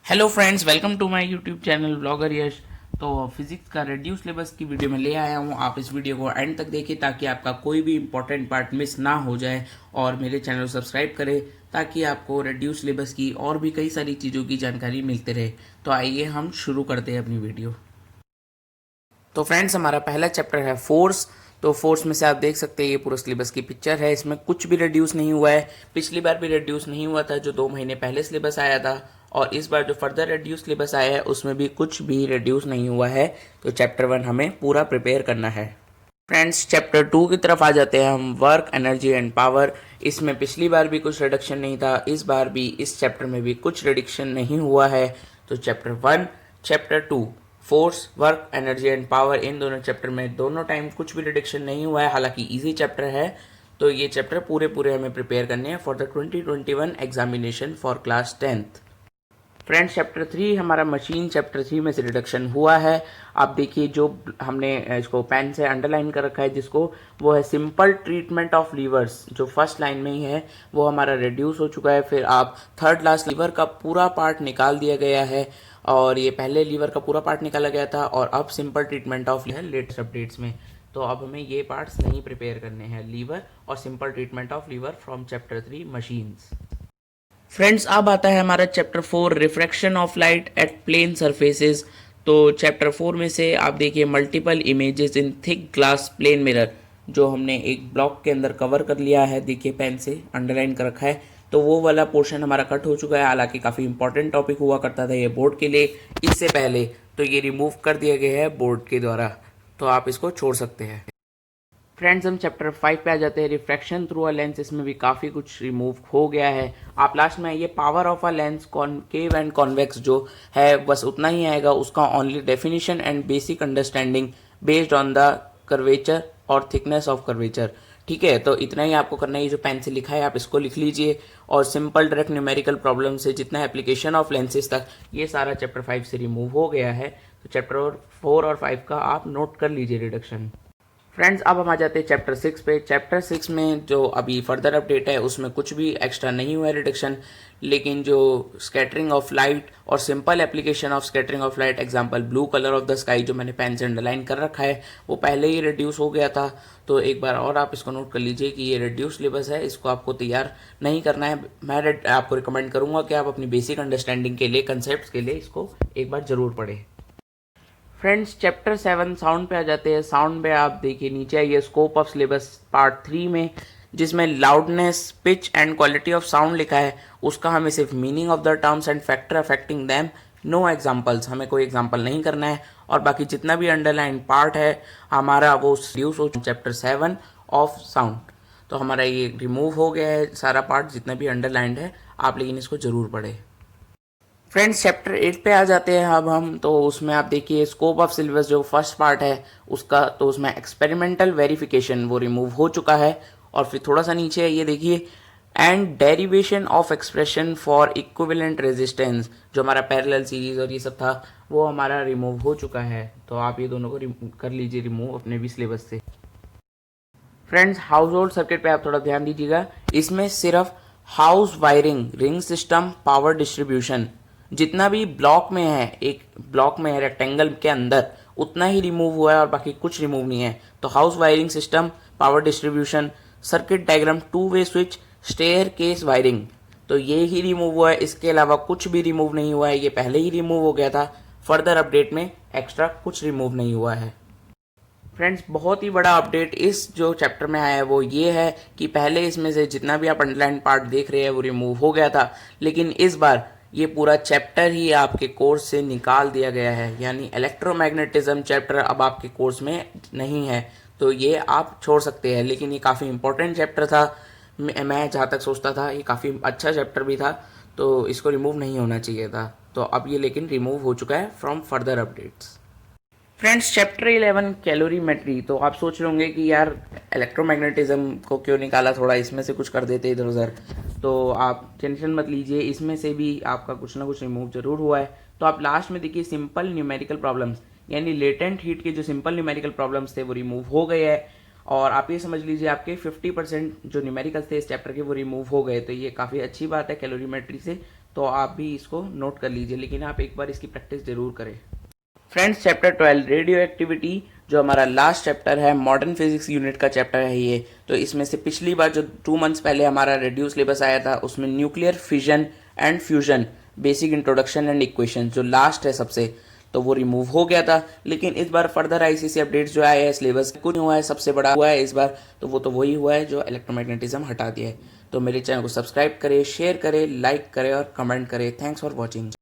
Hello friends, welcome to my YouTube channel blogger Yash. तो physics का reduce syllabus की video में ले आया हूँ। आप इस वीडियो को एंड तक देखिए ताकि आपका कोई भी इंपॉर्टेंट पार्ट मिस ना हो जाए, और मेरे चैनल को सब्सक्राइब करें ताकि आपको रिड्यूस सिलेबस की और भी कई सारी चीज़ों की जानकारी मिलती रहे। तो आइए हम शुरू करते हैं अपनी वीडियो। तो फ्रेंड्स, हमारा पहला चैप्टर है फोर्स। तो फोर्स में से आप देख सकते हैं ये पूरा सिलेबस की पिक्चर है। इसमें कुछ भी रिड्यूस नहीं हुआ है। पिछली बार भी रिड्यूस नहीं हुआ था जो 2 महीने पहले सिलेबस आया था, और इस बार जो फर्दर रिड्यूस सिलेबस आया है उसमें भी कुछ भी रिड्यूस नहीं हुआ है। तो चैप्टर 1 हमें पूरा प्रिपेयर करना है। फ्रेंड्स, चैप्टर 2 की तरफ आ जाते हैं हम, वर्क, एनर्जी एंड पावर। इसमें पिछली बार भी कुछ रिडक्शन नहीं था, इस बार भी इस चैप्टर में भी कुछ रिडक्शन नहीं हुआ है। तो chapter 1, chapter 2, force, work, energy and power, इन दोनों चैप्टर में दोनों टाइम कुछ भी रिडक्शन नहीं हुआ है। हालांकि इजी चैप्टर है, तो ये चैप्टर पूरे हमें प्रिपेयर करने हैं for the 2021 examination for class 10th। Friends, chapter 3 हमारा मशीन, चैप्टर 3 में से रिडक्शन हुआ है। आप देखिए जो हमने इसको पेन से अंडरलाइन कर रखा है जिसको, वो है सिंपल ट्रीटमेंट ऑफ लीवर्स। जो फर्स्ट लाइन में ही है वो हमारा रिड्यूस हो चुका है। फिर आप थर्ड लास्ट लीवर का पूरा पार्ट निकाल दिया गया है, और ये पहले लीवर का पूरा पार्ट निकाला गया था, और अब सिंपल ट्रीटमेंट ऑफ है लेटेस्ट अपडेट्स में। तो अब हमें ये पार्ट्स नहीं प्रिपेयर करने हैं, लीवर और simple treatment of lever from chapter 3 machines. Friends, अब आता है हमारा chapter 4, refraction of light at plane surfaces. तो चैप्टर 4 में से आप देखिए multiple images in thick glass plane mirror, जो हमने एक ब्लॉक के अंदर कवर कर लिया है। देखिए पेन से अंडरलाइन कर रखा है, तो वो वाला पोर्शन हमारा कट हो चुका है। हालांकि काफ़ी इंपॉर्टेंट टॉपिक हुआ करता था ये बोर्ड के लिए, इससे पहले तो ये रिमूव कर दिया गया है बोर्ड के द्वारा, तो आप इसको छोड़ सकते हैं। फ्रेंड्स, हम चैप्टर 5 पे आ जाते हैं, रिफ्रैक्शन थ्रू अ लेंस। इसमें भी काफ़ी कुछ रिमूव हो गया है। आप लास्ट में ये power of a lens concave and convex जो है बस उतना ही आएगा, उसका only definition and basic understanding based on the curvature और थिकनेस ऑफ कर्वेचर। ठीक है, तो इतना ही आपको करना है। ये जो पेन से लिखा है आप इसको लिख लीजिए, और सिंपल डायरेक्ट न्यूमेरिकल प्रॉब्लम से जितना एप्लीकेशन ऑफ लेंसेज तक, ये सारा चैप्टर 5 से रिमूव हो गया है। तो चैप्टर 4 और 5 का आप नोट कर लीजिए रिडक्शन। फ्रेंड्स, अब हम आ जाते हैं चैप्टर 6 पे। चैप्टर 6 में जो अभी फर्दर अपडेट है उसमें कुछ भी एक्स्ट्रा नहीं हुआ है रिडक्शन, लेकिन जो स्कैटरिंग ऑफ लाइट और simple application of scattering of light, example blue colour of the sky, जो मैंने पेन से अंडरलाइन कर रखा है, वो पहले ही रिड्यूस हो गया था। तो एक बार और आप इसको नोट कर लीजिए कि ये रिड्यूस सिलेबस है, इसको आपको तैयार नहीं करना है। मैं आपको रिकमेंड करूँगा कि आप अपनी बेसिक अंडरस्टैंडिंग के लिए, कंसेप्ट के लिए इसको एक बार ज़रूर पढ़ें। फ्रेंड्स, चैप्टर 7 साउंड पे आ जाते हैं। साउंड पे आप देखिए नीचे आइए, स्कोप ऑफ सिलेबस पार्ट 3 में, जिसमें loudness, pitch and quality of sound लिखा है, उसका हमें सिर्फ meaning of the terms and factor affecting them, no examples, हमें कोई एग्जाम्पल नहीं करना है। और बाकी जितना भी अंडरलाइन पार्ट है हमारा वो रिड्यूस हो चैप्टर 7 ऑफ साउंड। तो हमारा ये रिमूव हो गया है सारा पार्ट जितना भी अंडरलाइंड है, आप लेकिन इसको ज़रूर पढ़ें। फ्रेंड्स, चैप्टर 8 पे आ जाते हैं अब हम। तो उसमें आप देखिए स्कोप ऑफ सिलेबस जो फर्स्ट पार्ट है उसका, तो उसमें एक्सपेरिमेंटल वेरिफिकेशन वो रिमूव हो चुका है। और फिर थोड़ा सा नीचे है, ये देखिए, and derivation of expression for equivalent resistance, जो हमारा पैरेलल सीरीज और ये सब था वो हमारा रिमूव हो चुका है। तो आप ये दोनों को कर लीजिए रिमूव अपने भी सिलेबस से। फ्रेंड्स, हाउस होल्ड सर्किट पे आप थोड़ा ध्यान दीजिएगा। इसमें सिर्फ house wiring, ring system, power distribution, जितना भी ब्लॉक में है, एक ब्लॉक में है रेक्टेंगल के अंदर, उतना ही रिमूव हुआ है और बाकी कुछ रिमूव नहीं है। तो house wiring system, power distribution, circuit diagram, 2 way switch, staircase wiring, तो ये ही रिमूव हुआ है। इसके अलावा कुछ भी रिमूव नहीं हुआ है, ये पहले ही रिमूव हो गया था। फर्दर अपडेट में एक्स्ट्रा कुछ रिमूव नहीं हुआ है। फ्रेंड्स, बहुत ही बड़ा अपडेट इस जो चैप्टर में आया है वो ये है कि पहले इसमें से जितना भी आप अंडरलाइन पार्ट देख रहे हैं वो रिमूव हो गया था, लेकिन इस बार ये पूरा चैप्टर ही आपके कोर्स से निकाल दिया गया है। यानी इलेक्ट्रोमैग्नेटिज्म चैप्टर अब आपके कोर्स में नहीं है, तो ये आप छोड़ सकते हैं। लेकिन ये काफ़ी इंपॉर्टेंट चैप्टर था, मैं जहाँ तक सोचता था ये काफ़ी अच्छा चैप्टर भी था, तो इसको रिमूव नहीं होना चाहिए था। तो अब ये लेकिन रिमूव हो चुका है from further updates. Friends, chapter 11 calorimetry. तो आप सोच रहे होंगे कि यार इलेक्ट्रोमैग्नेटिज्म को क्यों निकाला, थोड़ा इसमें से कुछ कर देते इधर उधर। तो आप टेंशन मत लीजिए, इसमें से भी आपका कुछ ना कुछ रिमूव जरूर हुआ है। तो आप लास्ट में देखिए सिंपल न्यूमेरिकल प्रॉब्लम्स, यानी लेटेंट हीट के जो सिंपल न्यूमेरिकल प्रॉब्लम्स थे वो रिमूव हो गए हैं। और आप ये समझ लीजिए आपके 50% जो न्यूमेरिकल्स थे इस चैप्टर के वो रिमूव हो गए। तो ये काफ़ी अच्छी बात है कैलोरीमेट्री से। तो आप भी इसको नोट कर लीजिए, लेकिन आप एक बार इसकी प्रैक्टिस जरूर करें। फ्रेंड्स, चैप्टर 12 रेडियो एक्टिविटी, जो हमारा लास्ट चैप्टर है, मॉडर्न फिजिक्स यूनिट का चैप्टर है ये। तो इसमें से पिछली बार जो 2 मंथ्स पहले हमारा रेड्यूस सिलेबस आया था, उसमें nuclear fission and fusion, basic introduction and equation जो लास्ट है सबसे, तो वो रिमूव हो गया था। लेकिन इस बार फर्दर आईसीसी अपडेट्स जो आए हैं सिलेबस कुछ हुआ है, सबसे बड़ा हुआ है इस बार, तो वो वही हुआ है जो इलेक्ट्रोमैग्नेटिज्म हटा दिया है। तो मेरे चैनल को सब्सक्राइब करें, शेयर करें, लाइक करें और कमेंट करें। Thanks for watching.